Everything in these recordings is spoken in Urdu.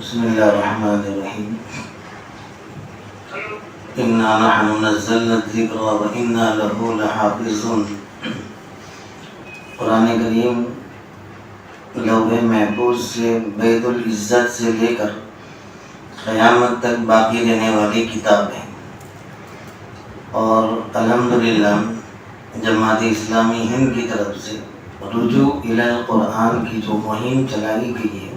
بسم اللہ الرحمن الرحیم انا نحن نزلنا الذکر وانا له لحافظون۔ قرآن کریم لوح محفوظ سے بیت العزت سے لے کر قیامت تک باقی رہنے والی کتاب ہے، اور الحمدللہ جماعت اسلامی ہند کی طرف سے رجوع الی القرآن کی جو مہم چلائی گئی ہے،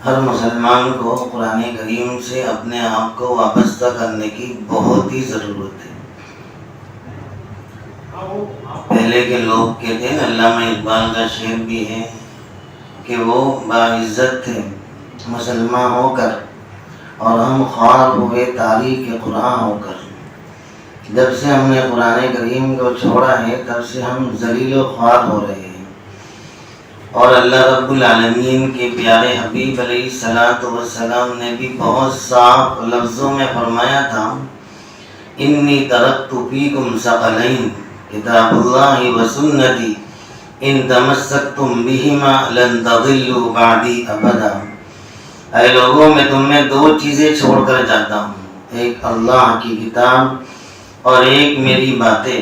ہر مسلمان کو قرآن کریم سے اپنے آپ کو وابستہ کرنے کی بہت ہی ضرورت ہے۔ پہلے کے لوگ کہتے ہیں، علامہ اقبال کا شعر بھی ہے کہ وہ باعزت تھے مسلمان ہو کر، اور ہم خوار ہوئے تاریخ قرآن ہو کر۔ جب سے ہم نے قرآن کریم کو چھوڑا ہے تب سے ہم ذلیل و خوار ہو رہے ہیں، اور اللہ رب العالمین کے پیارے حبیب علیہ السلام نے بھی بہت صاف لفظوں میں فرمایا تھا، انی ترکت فیکم ثقلین کتاب اللہ و سنتی ان تمسکتم بہما لن تضلوا بعدی ابدا۔ اے لوگوں، میں تم میں دو چیزیں چھوڑ کر جاتا ہوں، ایک اللہ کی کتاب اور ایک میری باتیں۔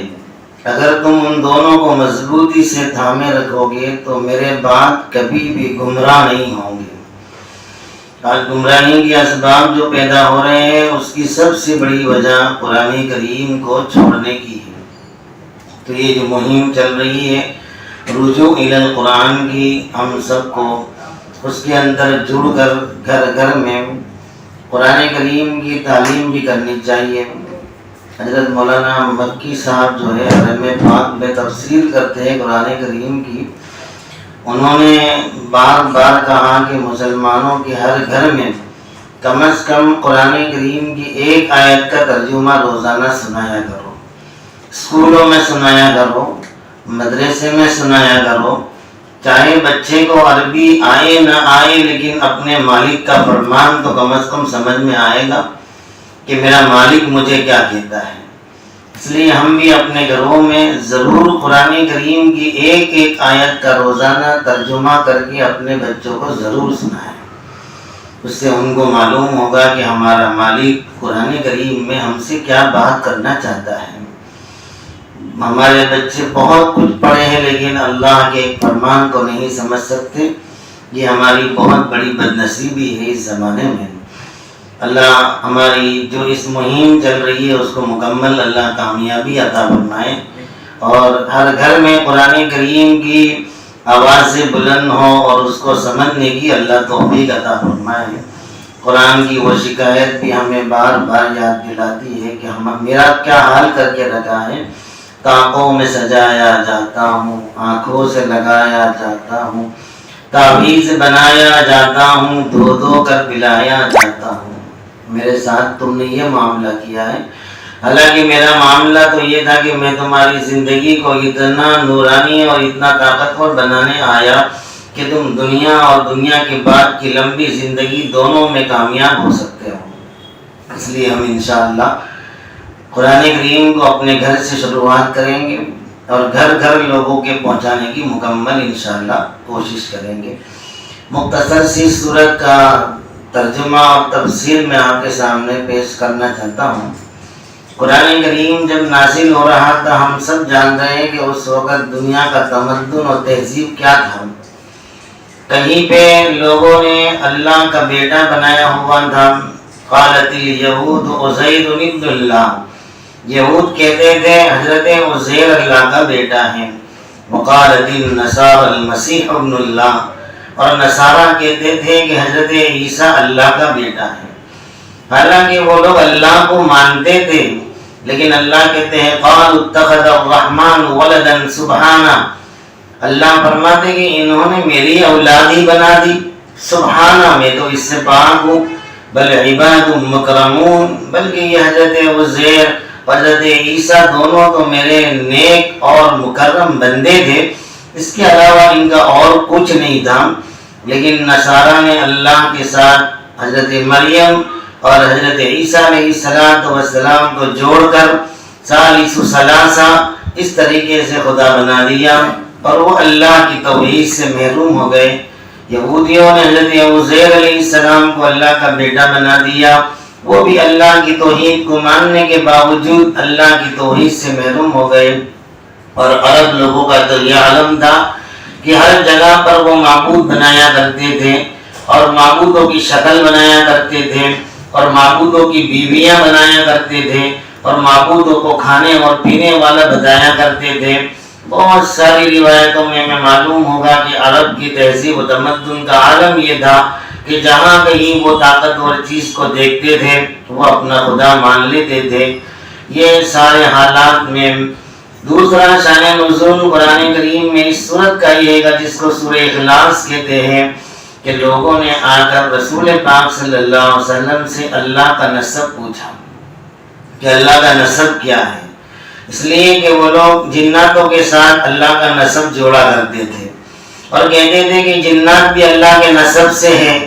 اگر تم ان دونوں کو مضبوطی سے تھامے رکھو گے تو میرے بعد کبھی بھی گمراہ نہیں ہوں گے۔ آج گمراہی کے اسباب جو پیدا ہو رہے ہیں، اس کی سب سے بڑی وجہ قرآن کریم کو چھوڑنے کی ہے۔ تو یہ جو مہم چل رہی ہے رجوع الی القرآن کی، ہم سب کو اس کے اندر جڑ کر گھر گھر میں قرآن کریم کی تعلیم بھی کرنی چاہیے۔ حضرت مولانا مکی صاحب جو ہے حرم پاک میں تفسیر کرتے ہیں قرآن کریم کی، انہوں نے بار بار کہا کہ مسلمانوں کے ہر گھر میں کم از کم قرآن کریم کی ایک آیت کا ترجمہ روزانہ سنایا کرو، اسکولوں میں سنایا کرو، مدرسے میں سنایا کرو۔ چاہے بچے کو عربی آئے نہ آئے، لیکن اپنے مالک کا فرمان تو کم از کم سمجھ میں آئے گا کہ میرا مالک مجھے کیا کہتا ہے۔ اس لیے ہم بھی اپنے گھروں میں ضرور قرآن کریم کی ایک ایک آیت کا روزانہ ترجمہ کر کے اپنے بچوں کو ضرور سنائیں۔ اس سے ان کو معلوم ہوگا کہ ہمارا مالک قرآن کریم میں ہم سے کیا بات کرنا چاہتا ہے۔ ہمارے بچے بہت کچھ پڑھے ہیں لیکن اللہ کے فرمان کو نہیں سمجھ سکتے، یہ ہماری بہت بڑی بدنصیبی ہے اس زمانے میں۔ اللہ ہماری جو اس مہم چل رہی ہے اس کو مکمل اللہ کامیابی عطا فرمائے، اور ہر گھر میں قرآن کریم کی آوازیں بلند ہو اور اس کو سمجھنے کی اللہ توفیق عطا فرمائے۔ قرآن کی وہ شکایت بھی ہمیں بار بار یاد دلاتی ہے کہ میرا کیا حال کر کے رکھا ہے، طاقوں میں سجایا جاتا ہوں، آنکھوں سے لگایا جاتا ہوں، تعویذ بنایا جاتا ہوں، دھو دھو کر پلایا جاتا ہوں۔ میرے ساتھ تم نے یہ معاملہ کیا ہے، حالانکہ میرا معاملہ تو یہ تھا کہ میں تمہاری زندگی کو اتنا نورانی اور اتنا طاقتور بنانے آیا کہ تم دنیا اور دنیا کے بعد کی لمبی زندگی دونوں میں کامیاب ہو سکتے ہو۔ اس لیے ہم انشاءاللہ قرآن کریم کو اپنے گھر سے شروعات کریں گے اور گھر گھر لوگوں کے پہنچانے کی مکمل انشاءاللہ کوشش کریں گے۔ مختصر سی سورت کا ترجمہ اور تفسیر میں آپ کے سامنے پیش کرنا چاہتا ہوں۔ قرآن کریم جب نازل ہو رہا تھا، ہم سب جان رہے ہیں کہ اس وقت دنیا کا تمدن اور تہذیب کیا تھا۔ کہیں پہ لوگوں نے اللہ کا بیٹا بنایا ہوا تھا، قالت الیہود عزیر ابن اللہ، یہود کہتے تھے حضرت عزیر اللہ کا بیٹا ہے، وقالت النصارى المسیح ابن اللہ، اور نصارہ کہتے تھے کہ حضرت عیسیٰ اللہ کا بیٹا ہے۔ حالانکہ وہ لوگ اللہ کو مانتے تھے، لیکن اللہ کہتے ہیں قالوا اتخذ الرحمن ولدا سبحانہ، اللہ فرماتے کہ انہوں نے میری اولاد ہی بنا دی، سبحانہ، میں تو اس سے پاک ہوں، بل عباد مکرمون، بلکہ یہ حضرت عزیر اور حضرت عیسیٰ دونوں تو میرے نیک اور مکرم بندے تھے، اس کے علاوہ ان کا اور کچھ نہیں تھا۔ لیکن نصارہ نے اللہ کے ساتھ حضرت مریم اور حضرت عیسیٰ علیہ السلام کو جوڑ کر ثالث ثلاثہ اس طریقے سے خدا بنا دیا، اور وہ اللہ کی توحید سے محروم ہو گئے۔ یہودیوں نے حضرت عزیر علیہ السلام کو اللہ کا بیٹا بنا دیا، وہ بھی اللہ کی توحید کو ماننے کے باوجود اللہ کی توحید سے محروم ہو گئے۔ اور عرب لوگوں کا تو یہ عالم تھا کہ ہر جگہ پر وہ معبود بنایا کرتے تھے اور معبودوں کی شکل بنایا کرتے تھے اور معبودوں کی بیویاں بنایا کرتے تھے اور معبودوں کو کھانے اور پینے والا بتایا کرتے تھے۔ بہت ساری روایتوں میں معلوم ہوگا کہ عرب کی تہذیب و تمدن کا عالم یہ تھا کہ جہاں کہیں وہ طاقتور چیز کو دیکھتے تھے وہ اپنا خدا مان لیتے تھے۔ یہ سارے حالات میں دوسرا شان نزول قرآن کریم میں اس سورت کا یہ ہے جس کو سورہ اخلاص کہتے ہیں کہ لوگوں نے آ کر رسول پاک صلی اللہ علیہ وسلم سے اللہ کا نسب پوچھا کہ اللہ کا نسب کیا ہے، اس لیے کہ وہ لوگ جناتوں کے ساتھ اللہ کا نسب جوڑا کرتے تھے اور کہتے تھے کہ جنات بھی اللہ کے نسب سے ہیں۔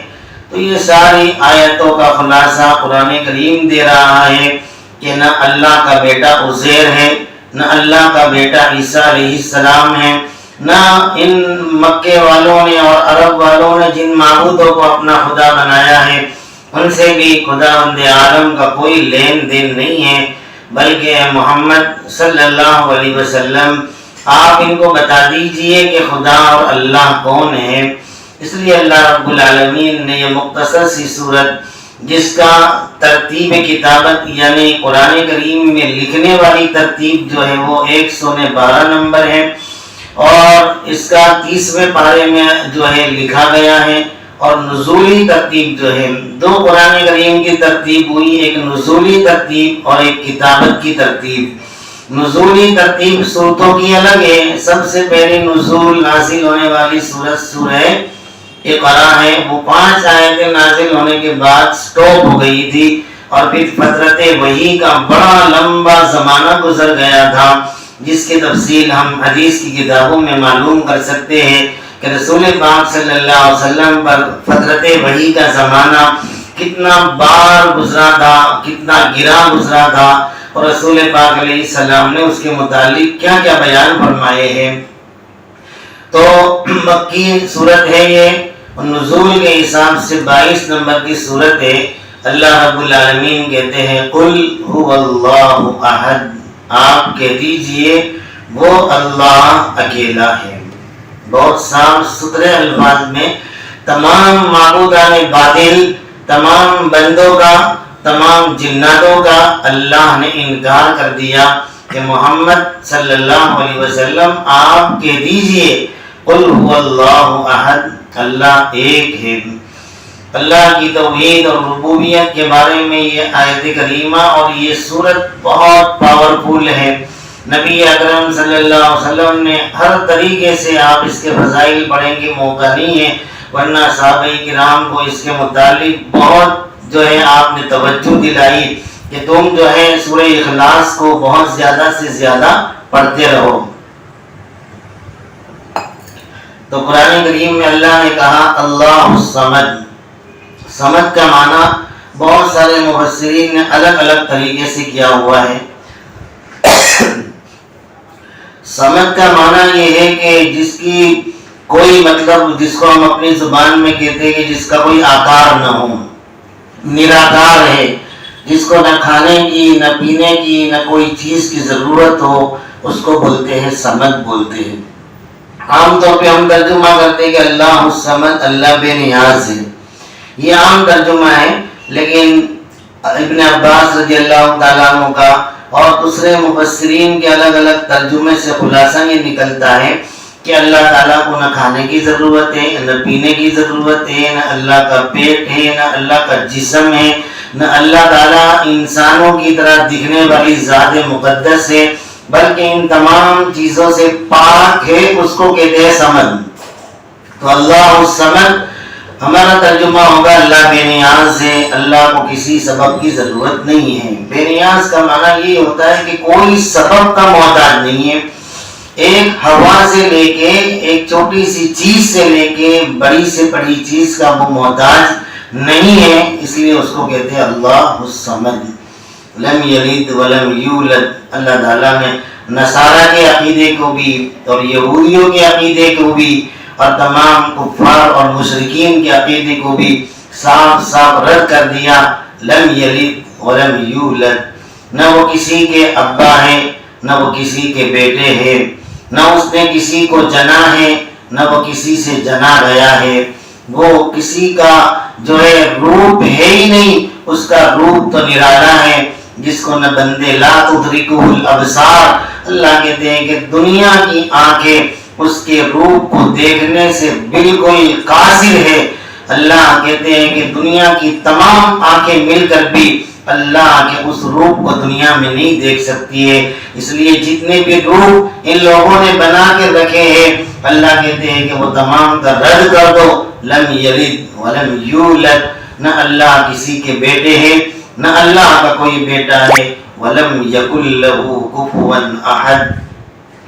تو یہ ساری آیتوں کا خلاصہ قرآن کریم دے رہا ہے کہ نہ اللہ کا بیٹا عزیر ہے، نہ اللہ کا بیٹا عیسیٰ علیہ السلام ہے، نہ ان مکے والوں نے اور عرب والوں نے جن معبودوں کو اپنا خدا بنایا ہے ان سے بھی خداوند عالم کا کوئی لین دین نہیں ہے، بلکہ محمد صلی اللہ علیہ وسلم آپ ان کو بتا دیجئے کہ خدا اور اللہ کون ہے۔ اس لیے اللہ رب العالمین نے یہ مختصر سی صورت جس کا ترتیب کتابت یعنی قرآن کریم میں لکھنے والی ترتیب جو ہے وہ 112 نمبر ہے اور اس کا 30ویں پارے میں جو ہے لکھا گیا ہے، اور نزولی ترتیب جو ہے دو قرآن کریم کی ترتیب ہوئی، ایک نزولی ترتیب اور ایک کتابت کی ترتیب۔ نزولی ترتیب صورتوں کی الگ ہے، سب سے پہلے نزول نازل ہونے والی سورت سورہ اقرا ہے، وہ 5 آیتیں نازل ہونے کے بعد سٹاپ ہو گئی تھی اور پھر فترت وحی کا بڑا لمبا زمانہ گزر گیا تھا جس کی تفصیل ہم حدیث کی کتابوں میں معلوم کر سکتے ہیں کہ رسول پاک صلی اللہ علیہ وسلم پر فترت وحی کا زمانہ کتنا بار گزرا تھا، کتنا گرا گزرا تھا، اور رسول پاک علیہ السلام نے اس کے متعلق کیا کیا بیان فرمائے ہیں۔ تو مکی صورت ہے یہ، نزول کے حساب سے 22 نمبر کی صورت ہے۔ اللہ رب العالمین کہتے ہیں قل هو اللہ احد، آپ کہہ دیجئے وہ اللہ اکیلا ہے۔ بہت صاف ستھرے الفاظ میں تمام معبودان باطل، تمام بندوں کا، تمام جناتوں کا اللہ نے انکار کر دیا کہ محمد صلی اللہ علیہ وسلم آپ کہہ دیجئے قل هو اللہ احد، اللہ ایک ہے۔ اللہ کی توحید اور ربوبیت کے بارے میں یہ آیت کریمہ اور یہ سورت بہت پاورفل ہے۔ نبی اکرم صلی اللہ علیہ وسلم نے ہر طریقے سے، آپ اس کے فضائل پڑھیں گے موقع نہیں ہے، ورنہ صحابہ کرام کو اس کے متعلق بہت جو ہے آپ نے توجہ دلائی کہ تم جو ہے سورہ اخلاص کو بہت زیادہ سے زیادہ پڑھتے رہو۔ تو قرآن کریم میں اللہ نے کہا اللہ الصمد۔ صمد کا معنی بہت سارے مفسرین نے الگ الگ طریقے سے کیا ہوا ہے۔ صمد کا معنی یہ ہے کہ جس کی کوئی مطلب، جس کو ہم اپنی زبان میں کہتے ہیں کہ جس کا کوئی آکار نہ ہو، نراکار ہے، جس کو نہ کھانے کی نہ پینے کی نہ کوئی چیز کی ضرورت ہو، اس کو بولتے ہیں صمد بولتے ہیں۔ عام طور پہ ہم ترجمہ کرتے ہیں کہ اللہ الصمد، اللہ بے نیاز ہے، یہ عام ترجمہ ہے، لیکن ابن عباس رضی اللہ تعالیٰ عنہ کا اور دوسرے مفسرین کے الگ الگ ترجمے سے خلاصہ یہ نکلتا ہے کہ اللہ تعالیٰ کو نہ کھانے کی ضرورت ہے، نہ پینے کی ضرورت ہے، نہ اللہ کا پیٹ ہے، نہ اللہ کا جسم ہے، نہ اللہ تعالیٰ انسانوں کی طرح دکھنے والی ذات مقدس ہے، بلکہ ان تمام چیزوں سے پاک ہے، اس کو کہتے ہیں صمد۔ تو اللہ الصمد ہمارا ترجمہ ہوگا اللہ بے نیاز ہے، اللہ کو کسی سبب کی ضرورت نہیں ہے۔ بے نیاز کا معنی یہ ہوتا ہے کہ کوئی سبب کا محتاج نہیں ہے، ایک ہوا سے لے کے، ایک چھوٹی سی چیز سے لے کے بڑی سے بڑی چیز کا وہ محتاج نہیں ہے، اس لیے اس کو کہتے ہیں اللہ الصمد۔ لم یلد ولم یولد، اللہ تعالیٰ نے نصارہ کے عقیدے کو بھی اور یہودیوں کے عقیدے کو بھی اور تمام کفار اور مشرکین کے عقیدے کو بھی صاف صاف رد کر دیا۔ لم یلد ولم یولد، نہ وہ کسی کے ابا ہے نہ وہ کسی کے بیٹے ہیں، نہ اس نے کسی کو جنا ہے نہ وہ کسی سے جنا گیا ہے، وہ کسی کا جو ہے روپ ہے ہی نہیں، اس کا روپ تو نرالا ہے جس کو نہ بندے لا تدرکہ الابصار۔ اللہ کہتے ہیں کہ دنیا کی آنکھیں اس کے روپ کو دیکھنے سے بالکل قاصر ہے۔ اللہ کہتے ہیں کہ دنیا کی تمام آنکھیں مل کر بھی اللہ کے اس روپ کو دنیا میں نہیں دیکھ سکتی ہے۔ اس لیے جتنے بھی روپ ان لوگوں نے بنا کے رکھے ہیں، اللہ کہتے ہیں کہ وہ تمام کا رد کر دو۔ لم یلد ولم یولد، نہ اللہ کسی کے بیٹے ہیں نہ اللہ کا کوئی بیٹا ہے۔ ولم یکن لہ کفوا احد،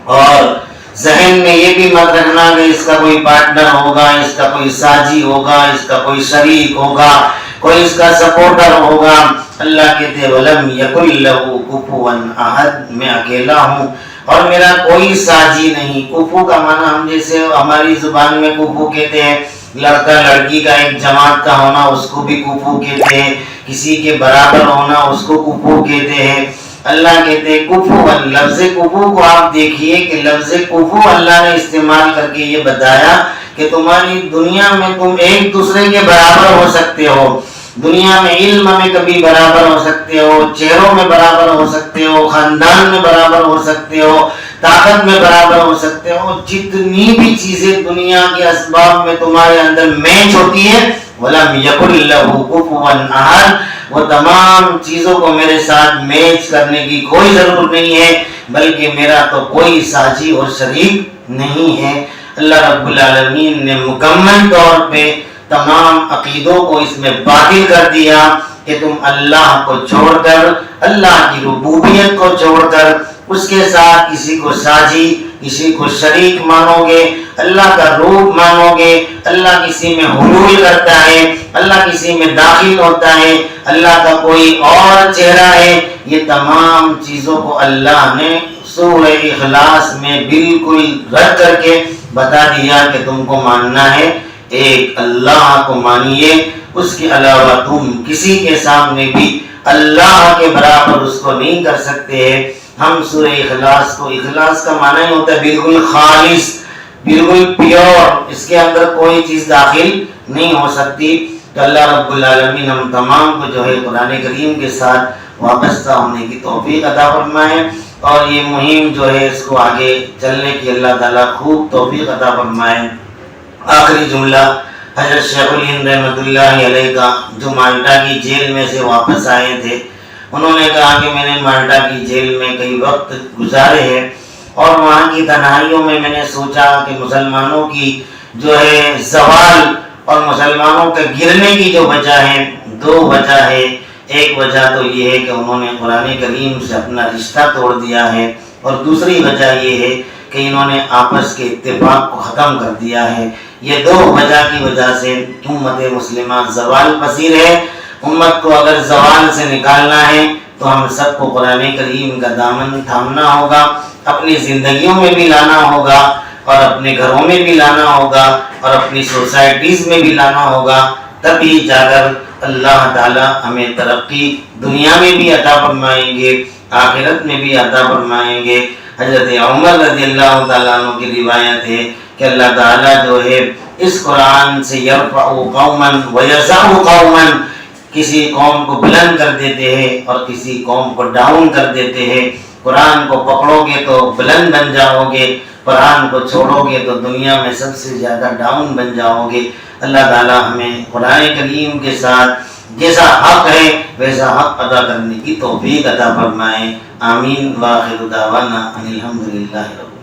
اور ذہن میں یہ بھی مت رکھنا کہ اس کا کوئی پارٹنر ہوگا، اس کا کوئی ساجی ہوگا، اس کا کوئی شریک ہوگا، کوئی اس کا سپورٹر ہوگا۔ اللہ کہتے ہیں ولم یکن لہ کفوا احد، میں اکیلا ہوں اور میرا کوئی ساجی نہیں۔ کفو کا معنی ہم جیسے ہماری زبان میں کفو کہتے ہیں لڑکا لڑکی کا ایک جماعت کا ہونا، اس کو بھی کفو کہتے ہیں، کسی کے برابر ہونا اس کو کفو کہتے ہیں۔ اللہ کہتے ہیں کفو، لفظ کفو کو آپ دیکھیے کہ لفظ کفو اللہ نے استعمال کر کے یہ بتایا کہ تمہاری دنیا میں تم ایک دوسرے کے برابر ہو سکتے ہو، دنیا میں علم میں کبھی برابر ہو سکتے ہو، چہروں میں برابر ہو سکتے ہو، خاندان میں برابر ہو سکتے ہو، طاقت میں برابر ہو سکتے ہو، جتنی بھی چیزیں دنیا کے اسباب میں تمہارے اندر میچ ہوتی ہے، وَلَمْ يَكُنْ لَهُ كُفُوًا أَحَدٌ، وہ تمام چیزوں کو میرے ساتھ میچ کرنے کی کوئی ضرورت نہیں ہے، بلکہ میرا تو کوئی ساجی اور شریک نہیں ہے۔ اللہ رب العالمین نے مکمل طور پہ تمام عقیدوں کو اس میں باطل کر دیا کہ تم اللہ کو چھوڑ کر، اللہ کی ربوبیت کو چھوڑ کر اس کے ساتھ کسی کو ساجی، کسی کو شریک مانو گے، اللہ کا روپ مانو گے، اللہ کسی میں حلول کرتا ہے، اللہ کسی میں داخل ہوتا ہے، اللہ کا کوئی اور چہرہ ہے۔ یہ تمام چیزوں کو اللہ نے سورہ اخلاص میں بالکل رد کر کے بتا دیا کہ تم کو ماننا ہے ایک اللہ کو مانیے، اس کے علاوہ تم کسی کے سامنے بھی اللہ کے برابر اس کو نہیں کر سکتے ہیں۔ ہم سورہ اخلاص کو، اخلاص کا معنی ہی ہوتا ہے بالکل خالص، بالکل پیور، اس کے اندر کوئی چیز داخل نہیں ہو سکتی۔ تو اللہ رب العالمین ہم تمام کو جو ہے قرآن کریم کے ساتھ وابستہ ہونے کی توفیق عطا فرمائے، اور یہ مہم جو ہے اس کو آگے چلنے کی اللہ تعالیٰ خوب توفیق عطا فرمائے۔ آخری جملہ حضرت شیخ الہند رحمۃ اللہ علیہ کا، جو مالٹا کی جیل میں سے واپس آئے تھے، انہوں نے کہا کہ میں نے مالٹا کی جیل میں کئی وقت گزارے ہیں، اور وہاں کی تنہائیوں میں نے سوچا کہ مسلمانوں کی جو ہے زوال اور مسلمانوں کے گرنے کی جو وجہ ہے، دو وجہ ہے۔ ایک وجہ تو یہ ہے کہ انہوں نے قرآن کریم سے اپنا رشتہ توڑ دیا ہے، اور دوسری وجہ یہ ہے کہ انہوں نے آپس کے اتفاق کو ختم کر دیا ہے۔ یہ دو وجہ کی وجہ سے امت مسلمہ زوال پذیر ہے۔ امت کو اگر زوال سے نکالنا ہے تو ہم سب کو قرآن کریم کا دامن تھامنا ہوگا، اپنی زندگیوں میں بھی لانا ہوگا، اور اپنے گھروں میں بھی لانا ہوگا، اور اپنی سوسائٹیز میں بھی لانا ہوگا، تبھی جا کر اللہ تعالی ہمیں ترقی دنیا میں بھی عطا فرمائیں گے، آخرت میں بھی عطا فرمائیں گے۔ حضرت عمر رضی اللہ تعالیٰ عنہ کی روایت ہے کہ اللہ تعالیٰ جو ہے اس قرآن سے یرفع قوما ویضع قوما، کسی قوم کو بلند کر دیتے ہیں اور کسی قوم کو ڈاؤن کر دیتے ہیں۔ قرآن کو پکڑو گے تو بلند بن جاؤ گے، قرآن کو چھوڑو گے تو دنیا میں سب سے زیادہ ڈاؤن بن جاؤ گے۔ اللہ تعالیٰ ہمیں قرآن کریم کے ساتھ جیسا حق ہے ویسا حق ادا کرنے کی توفیق عطا فرمائے۔ آمین۔ وآخر دعوانا ان الحمدللہ رب